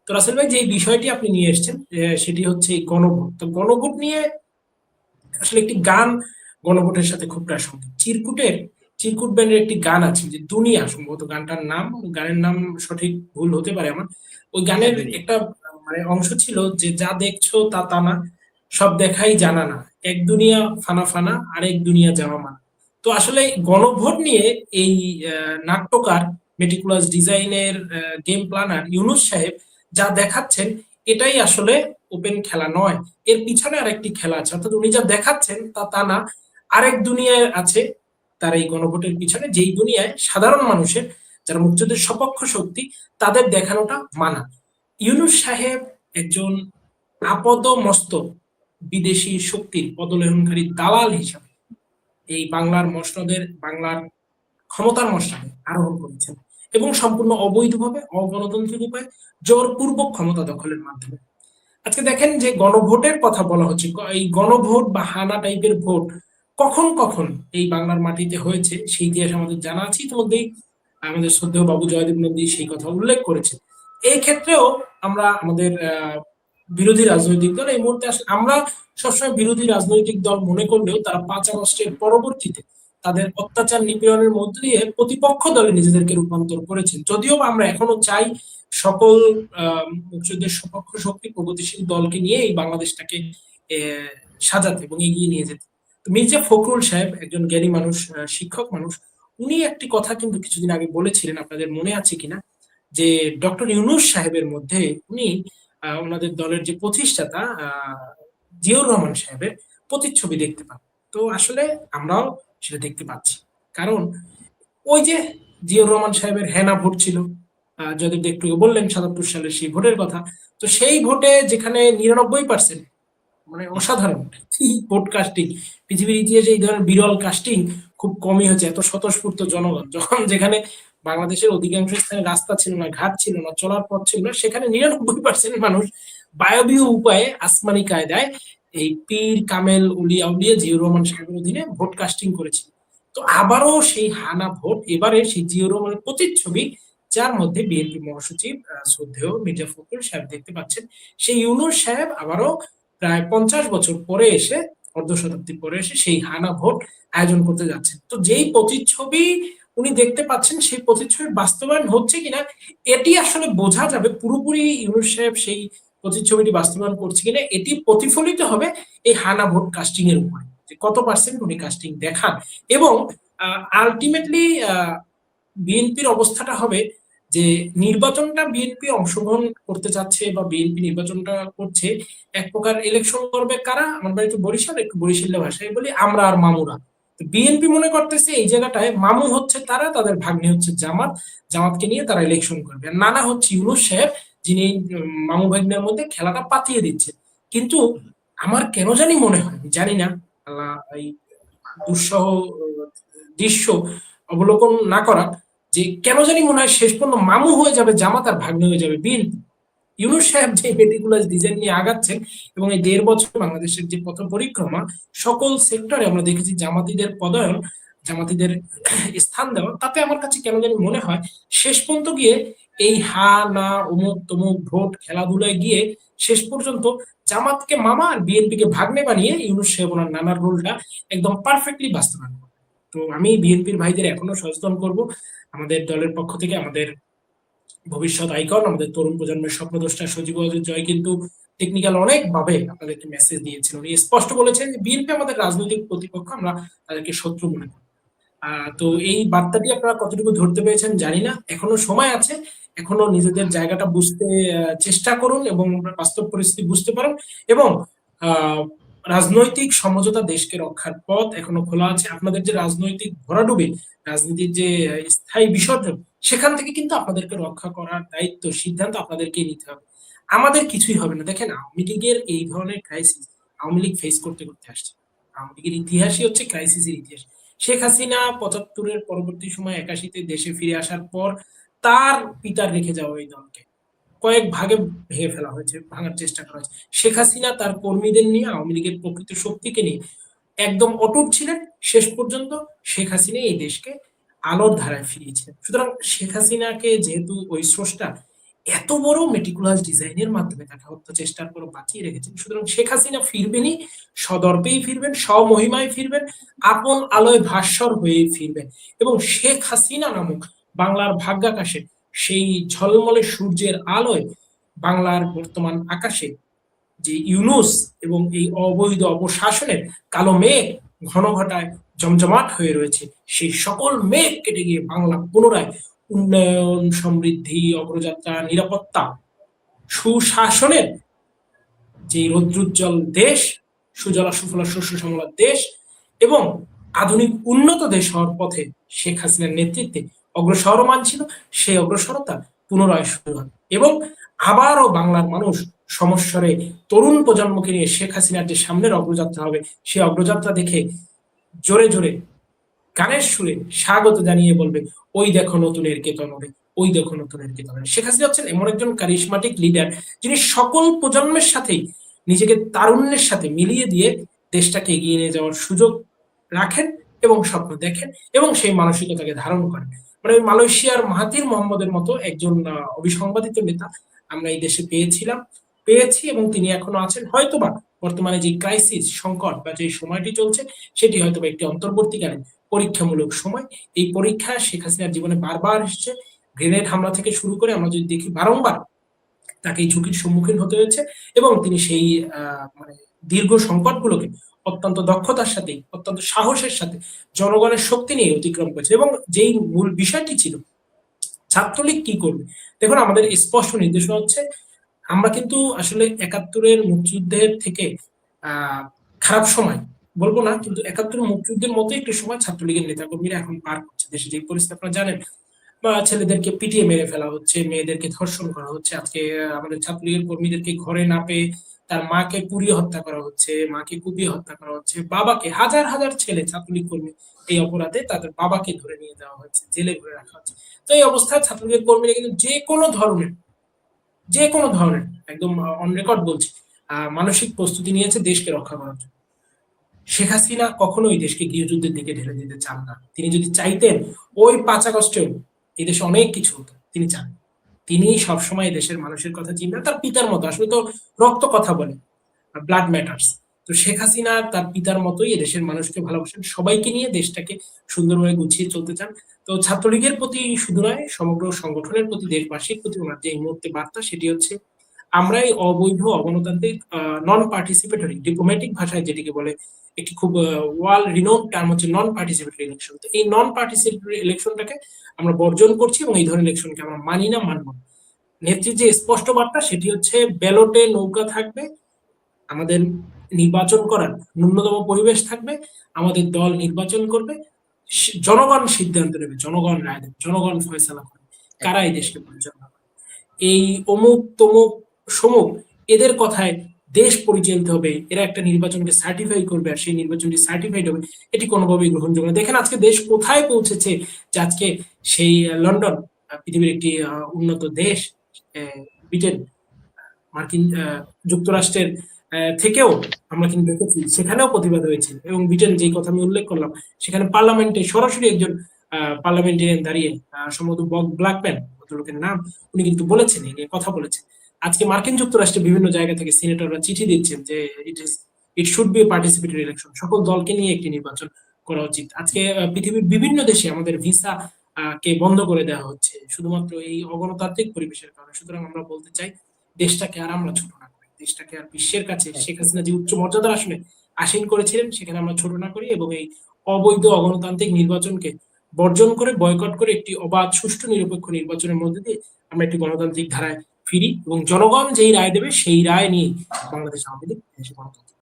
তো রাসেল ভাই যে বিষয়টি আপনি নিয়ে এসেছেন সেটি হচ্ছে এই গণভোট। তো গণভোট নিয়ে আসলে একটি গান গণভোটের সাথে খুব প্রাসঙ্গিক। চিরকুট ব্যান্ডের একটি গান আছে যে দুনিয়া, সম্ভবত গানটার নাম, গানের নাম সঠিক ভুল হতে পারে আমার। ওই গানের একটা মানে অংশ ছিল যে যা দেখছো তা তা না, সব দেখাই জানা না, এক দুনিয়া ফানা ফানা আর এক দুনিয়া যাওয়া মান। তো আসলে গণভোট নিয়ে এই নাট্যকার, মেটিকুলাস ডিজাইনের গেম প্ল্যানার ইউনুস সাহেব যা দেখাচ্ছেন, এটাই আসলে ওপেন খেলা নয়, এর পিছনে আরেকটি খেলা আছে। অর্থাৎ উনি যা দেখাচ্ছেন তা তা না, আরেক দুনিয়ায় আছে তার এই গণভোটের পিছনে, যেই দুনিয়ায় সাধারণ মানুষের, যারা মুক্তিযুদ্ধের সপক্ষ শক্তি, তাদের দেখানোটা মানা। ইউনুস সাহেব একজন আপদ মস্তক বিদেশি শক্তির পদলেহনকারী দালাল হিসাবে এই বাংলার মসনদের, বাংলার ক্ষমতার মসনদে আরোহণ করেছেন, এবং সম্পূর্ণ অবৈধভাবে, অগণতান্ত্রিক উপায়ে, জোরপূর্বক ক্ষমতা দখলের মাধ্যমে। আজকে দেখেন যে গণভোটের কথা বলা হচ্ছে, এই গণভোট বা হানা টাইপের ভোট কখন কখন এই বাংলার মাটিতে হয়েছে সেই ইতিহাস আমাদের জানা আছে ইতিমধ্যেই। আমাদের শ্রদ্ধেয় বাবু জয়দেব নন্দী সেই কথা উল্লেখ করেছে। এই ক্ষেত্রেও আমরা আমাদের বিরোধী রাজনৈতিক দল এই মুহূর্তে আসলে, আমরা সবসময় বিরোধী রাজনৈতিক দল মনে করলেও তারা ৫ আগস্টের পরবর্তীতে তাদের অত্যাচার নিপীড়নের মধ্য দিয়ে প্রতিপক্ষ দলে নিজেদেরকে রূপান্তর করেছেন। যদিও আমরা এখনো চাই সকল মুক্তিযুদ্ধের সপক্ষ শক্তি, প্রগতিশীল দলকে নিয়ে এই বাংলাদেশটাকে সাজাতে এবং এগিয়ে নিয়ে যেতে। তো মির্জা ফখরুল সাহেব একজন জ্ঞানী মানুষ, শিক্ষক মানুষ, উনি একটি কথা কিন্তু কিছুদিন আগে বলেছিলেন, আপনাদের মনে আছে কিনা, যে ডক্টর ইউনুস সাহেবের মধ্যে উনি ওনাদের দলের যে প্রতিষ্ঠাতা জিয়াউর রহমান সাহেবের প্রতিচ্ছবি দেখতে পান। তো আসলে আমরাও সেটা দেখতে পাচ্ছি। কারণ ওই যে জিয়াউর রহমান সাহেবের হেনা ভোট ছিল, যদি একটু বললেন ৭৭ সালের সেই ভোটের কথা। তো সেই ভোটে যেখানে ৯৯%, মানে অসাধারণ ভোট কাস্টিং, পৃথিবীর ইতিহাসে এই ধরনের বিরল কাস্টিং খুব কমই হয়েছে, এত স্বতঃস্ফূর্ত জনগণ যখন, যেখানে বাংলাদেশের অধিকাংশ স্থানে রাস্তা ছিল না, ঘাট ছিল না, চলার পথ ছিল না, সেখানে ৯৯% মানুষ বায়বীয় উপায়ে, আসমানি কায়দায় এই পীর কামেল উলিয়া উলিয়া জিয়াউর রহমান সাহেবের অধীনে ভোট কাস্টিং করেছিল। তো আবারও সেই হানা ভোট, এবারে সেই জিয়াউর রহমানের প্রতিচ্ছবি, যার মধ্যে বিএনপি মহাসচিব শ্রদ্ধেয় মির্জা ফখরুল সাহেব দেখতে পাচ্ছেন, সেই ইউনুস সাহেব আবারও প্রায় ৫০ বছর পরে এসে, অর্ধ শতাব্দী পরে এসে সেই হানা ভোট আয়োজন করতে যাচ্ছেন। তো যেই প্রতিচ্ছবি উনি দেখতে পাচ্ছেন, সেই প্রতিচ্ছবির বাস্তবায়ন হচ্ছে কিনা এটি আসলে বোঝা যাবে পুরোপুরি ইউনুস সাহেব সেই প্রতিচ্ছবিটি বাস্তবায়ন করছে কিনা, এটি প্রতিফলিত হবে এই হানা ভোট কাস্টিং এর উপরে, যে কত পার্সেন্ট উনি কাস্টিং দেখান। এবং আলটিমেটলি বিএনপির অবস্থাটা হবে যে নির্বাচনটা বিএনপি অংশগ্রহণ করতে চাচ্ছে বা বিএনপি নির্বাচনটা করছে, এক প্রকার ইলেকশন করবে কারা, আমার বাড়ি তো বরিশাল, একটু বরিশালের ভাষায় বলি, আমরা আর মামুরা। বিএনপি মনে করতেছে এই জায়গাটায় মামু হচ্ছে তারা, তাদের ভাগ্নি হচ্ছে জামাত, জামাতকে নিয়ে তারা ইলেকশন করবে, আর নানা হচ্ছে ইউনুস সাহেব, যিনি মামু ভাগ্নের মধ্যে খেলাটা পাতিয়ে দিচ্ছে। কিন্তু আমার কেন জানি মনে হয়, আমি জানি না, আল্লাহ এই দুঃসহ দৃশ্য অবলোকন না করা, যে কেন জানি মনে হয় শেষ পর্যন্ত মামু হয়ে যাবে জামাত আর ভাগ্নে হয়ে যাবে বিএনপি। ইউনুস সাহেব যে মেটিকুলাস ডিজাইন নিয়ে আগাচ্ছেন এবং এই ১.৫ বছর বাংলাদেশের যে পথ পরিক্রমা, সকল সেক্টরে আমরা দেখেছি জামাতিদের পদায়ন, জামাতিদের স্থান দেওয়া, তাতে আমার কাছে কেন জানি মনে হয় শেষ পর্যন্ত গিয়ে এই হা না অমুক তমুক ভোট খেলাধুলায় গিয়ে শেষ পর্যন্ত জামাতকে মামা আর বিএনপি কে ভাগ্নে বানিয়ে ইউনুস সাহেব ওনার নানার রোলটা একদম পারফেক্টলি বাস্তবায়ন করবে। তো আমি বিএনপির ভাইদের এখনো সচেতন করব, আমাদের দলের পক্ষ থেকে আমাদের ভবিষ্যৎ আইকন, আমাদের তরুণ প্রজন্মের স্বপ্নদ্রষ্টা সজীব ওয়াজেদ জয় কিন্তু টেকনিক্যাল অনেক ভাবে আপনাদেরকে মেসেজ দিয়েছেন। উনি স্পষ্ট বলেছেন যে বিএনপি আমাদের রাজনৈতিক প্রতিপক্ষ, আমরা তাদেরকে শত্রু মনে করি। তো এই বার্তাটি আপনারা কতটুকু ধরতে পেরেছেন জানি না, এখনো সময় আছে, এখনো নিজেদের জায়গাটা বুঝতে চেষ্টা করুন এবং বাস্তব পরিস্থিতি বুঝতে পারুন, এবং আহ রাজনৈতিক সমঝোতা দেশকে রক্ষার পথ এখনো খোলা আছে। আপনাদের যে রাজনৈতিক ভরাডুবি, রাজনীতির যে স্থায়ী বিসর্জন, সেখান থেকে কিন্তু আপনাদেরকে রক্ষা করার দায়িত্ব, সিদ্ধান্ত আপনাদেরকেই নিতে হবে। আমাদের কিছুই হবে না। দেখেন, আওয়ামী লীগের এই ধরনের ক্রাইসিস আওয়ামী লীগ ফেস করতে করতে আসছে। আওয়ামী লীগের ইতিহাসই হচ্ছে ক্রাইসিসের ইতিহাস। শেখ হাসিনা ৭৫-এর পরবর্তী সময় ৮১-তে দেশে ফিরে আসার পর তার পিতার রেখে যাওয়া এই দলকে কয়েক ভাগে ভেঙে ফেলা হয়েছে, ভাঙার চেষ্টা করা হয়েছে। শেখ হাসিনা তার কর্মীদের নিয়ে, আওয়ামী লীগের প্রকৃত শক্তিকে নিয়ে একদম অটুট ছিলেন শেষ পর্যন্ত। শেখ হাসিনা এই দেশকে আলোর ধারায় ফিরিয়েছিলেন। সুতরাং শেখ হাসিনাকে যেহেতু ওই স্রষ্টা, এত বড় মেটিকুলাস ডিজাইনের মাধ্যমে তাকে হত্যা চেষ্টার পর বাঁচিয়ে রেখেছেন। সুতরাং শেখ হাসিনা ফিরবেনই, সদর্পেই ফিরবেন, স্বমহিমায় ফিরবেন, আপন আলোয় ভাস্বর হয়ে ফিরবেন। এবং শেখ হাসিনা নামক বাংলার ভাগ্যাকাশে সেই ঝলমলে সূর্যের আলোয় বাংলার বর্তমান আকাশে যে ইউনুস এবং এই অবৈধ অপশাসনের কালো মেঘ ঘন ঘটায় জমজমাট হয়ে রয়েছে, সেই সকল মেঘ কেটে গিয়ে বাংলা পুনরায় উন্নয়ন, সমৃদ্ধি, অগ্রযাত্রা, নিরাপত্তা, সুশাসনের যে রৌদ্রোজ্জ্বল দেশ, সুজলা সুফলা শস্য শ্যামলা দেশ এবং আধুনিক উন্নত দেশ হওয়ার পথে শেখ হাসিনার নেতৃত্বে অগ্রসরমান ছিল, সেই অগ্রসরতা পুনরায় শুরু হয়। এবং আবারও বাংলার মানুষ সমস্বরে তরুণ প্রজন্মকে নিয়ে শেখ হাসিনার যে সামনের অগ্রযাত্রা হবে, সেই অগ্রযাত্রা দেখে জোরে জোরে গানের সুরে স্বাগত জানিয়ে বলবে, ওই দেখো নতুনের কেতন হবে, ওই দেখো নতুনের কেতন হবে। শেখ হাসিনা হচ্ছেন এমন একজন কারিশমাটিক লিডার, যিনি সকল প্রজন্মের সাথেই নিজেকে তারুণ্যের সাথে মিলিয়ে দিয়ে দেশটাকে এগিয়ে নিয়ে যাওয়ার সুযোগ রাখেন এবং স্বপ্ন দেখেন এবং সেই মানসিকতাকে ধারণ করেন। মানে মালয়েশিয়ার মাহাতির মোহাম্মদের মতো একজন অবিসংবাদিত নেতা আমরা এই দেশে পেয়েছি এবং তিনি এখনো আছেন। হয়তোবা বর্তমানে যে ক্রাইসিস, সংকট বা যে সময়টি চলছে, সেটি হয়তোবা একটি অন্তর্বর্তীকালীন পরীক্ষামূলক সময়। এই পরীক্ষা শেখ হাসিনার জীবনে বারবার এসেছে। গ্রেনেড হামলা থেকে শুরু করে আমরা যদি দেখি, বারংবার তাকে এই ঝুঁকির সম্মুখীন হতে হয়েছে এবং তিনি সেই মানে দীর্ঘ সংকটগুলোকে অত্যন্ত দক্ষতার সাথে, অত্যন্ত সাহসের সাথে জনগণের শক্তি নিয়ে অতিক্রম করেছে। এবং যেই মূল বিষয়টি ছিল ছাত্রলীগ কি করবে, দেখুন আমাদের স্পষ্ট নির্দেশনা হচ্ছে, আমরা কিন্তু আসলে ৭১-এর মুক্তিযুদ্ধের থেকে খারাপ সময় বলবো না, কিন্তু ৭১-এর মুক্তিযুদ্ধের মতো একটি সময় ছাত্রলীগের নেতাকর্মীরা এখন পার করছে। দেশে যে পরিস্থিতি আপনারা জানেন, বা ছেলেদেরকে পিটিয়ে মেরে ফেলা হচ্ছে, মেয়েদেরকে ধর্ষণ করা হচ্ছে। আজকে আমাদের ছাত্রলীগের কর্মীদেরকে ঘরে না পেয়ে তার মাকে পুড়িয়ে হত্যা করা হচ্ছে, মাকে কুপিয়ে হত্যা করা হচ্ছে, বাবাকে, হাজার হাজার ছেলে ছাত্রলীগ কর্মী এই অপরাধে তাদের বাবাকে ধরে নিয়ে যাওয়া হচ্ছে, জেলে ভরে রাখা হচ্ছে। তো এই অবস্থায় ছাত্রলীগের কর্মীরা কিন্তু যে কোনো ধরনের একদম অন রেকর্ড বলছি, মানসিক প্রস্তুতি নিয়েছে দেশকে রক্ষা করার জন্য। শেখ হাসিনা কখনোই দেশকে গৃহযুদ্ধের দিকে ঢেলে দিতে চান না। তিনি যদি চাইতেন, ওই ৫ আগস্টেও এই দেশে অনেক কিছু হতো, তিনি চান। তিনি সবসময় দেশের মানুষের কথা চিন্তা, তার পিতার মতো, আসলে তো রক্ত কথা বলে, ব্লাড ম্যাটার্স। তো শেখ হাসিনা তার পিতার মতোই এদেশের মানুষকে ভালোবাসেন, সবাইকে নিয়ে দেশটাকে সুন্দরভাবে গুছিয়ে চলতে চান। তো ছাত্রলীগের প্রতি শুধু নয়, সমগ্র সংগঠনের প্রতি, দেশবাসীর প্রতি ওনার যে এই মুহূর্তে বার্তা, সেটি হচ্ছে, আমরা এই অবৈধ, অগণতান্ত্রিক, নন পার্টিসিপেটরি, ডিপ্লোম্যাটিক ভাষায় যেটিকে বলে, একটি খুব ওয়ার্ল্ড রিনোন টার্ম হচ্ছে নন পার্টিসিপেটরি ইলেকশন। তো এই নন পার্টিসিপেটরি ইলেকশনটাকে আমরা বর্জন করছি এবং এই ধরনের ইলেকশনকে আমরা মানি না, মানব না। নেত্রীর যে স্পষ্ট বার্তা, সেটি হচ্ছে, ব্যালটে নৌকা থাকবে, আমাদের নির্বাচন করার ন্যূনতম পরিবেশ থাকবে, আমাদের দল নির্বাচন করবে, জনগণ সিদ্ধান্ত নেবে, জনগণ রায় দেবে, জনগণ ফয়সালা করবে কারা এই দেশকে পরিচালনা করে। এই অমুক তমুক সমুক এদের কথায় দেশ পরিচালিত হবে, এরা একটা নির্বাচনকে সার্টিফাই করবে আর সেই নির্বাচনটি সার্টিফাইড হবে, এটি কোনোভাবেই গ্রহণযোগ্য না। দেখেন আজকে দেশ কোথায় পৌঁছেছে, যে আজকে সেই লন্ডন, পৃথিবীর একটি উন্নত দেশ, ব্রিটেন, মার্কিন যুক্তরাষ্ট্রের থেকেও আমরা কিন্তু দেখেছি সেখানেও প্রতিবাদ হয়েছে। এবং ব্রিটেন, যে কথা আমি উল্লেখ করলাম, সেখানে পার্লামেন্টে সরাসরি একজন পার্লামেন্টেরিয়ান দাঁড়িয়ে, সম্ভবত বব ব্ল্যাকম্যান ভদ্রলোকের নাম, উনি কিন্তু বলেছেন, এই নিয়ে কথা বলেছেন। আজকে মার্কিন যুক্তরাষ্ট্রে বিভিন্ন জায়গা থেকে সিনেটররা চিঠি দিচ্ছেন যে it should be participatory election, সকল দলকে নিয়ে একটি নির্বাচন করা উচিত। আজকে পৃথিবীর বিভিন্ন দেশে আমাদের ভিসা কে বন্ধ করে দেওয়া হচ্ছে শুধুমাত্র এই অগণতান্ত্রিক পরিবেশের কারণে। সুতরাং আমরা বলতে চাই, দেশটাকে আর আমরা ছোট না করি, দেশটাকে আর বিশ্বের কাছে শেখ হাসিনা যে উচ্চ মর্যাদার আসলে আসীন করেছিলেন, সেখানে আমরা ছোট না করি এবং এই অবৈধ অগণতান্ত্রিক নির্বাচনকে বর্জন করে, বয়কট করে, একটি অবাধ, সুষ্ঠু, নিরপেক্ষ নির্বাচনের মধ্যে দিয়ে আমরা একটি গণতান্ত্রিক ধারায় ফিরি এবং জনগণ যেই রায় দেবে সেই রায় নিয়ে বাংলাদেশ আওয়ামী লীগ দেশে গণতন্ত্র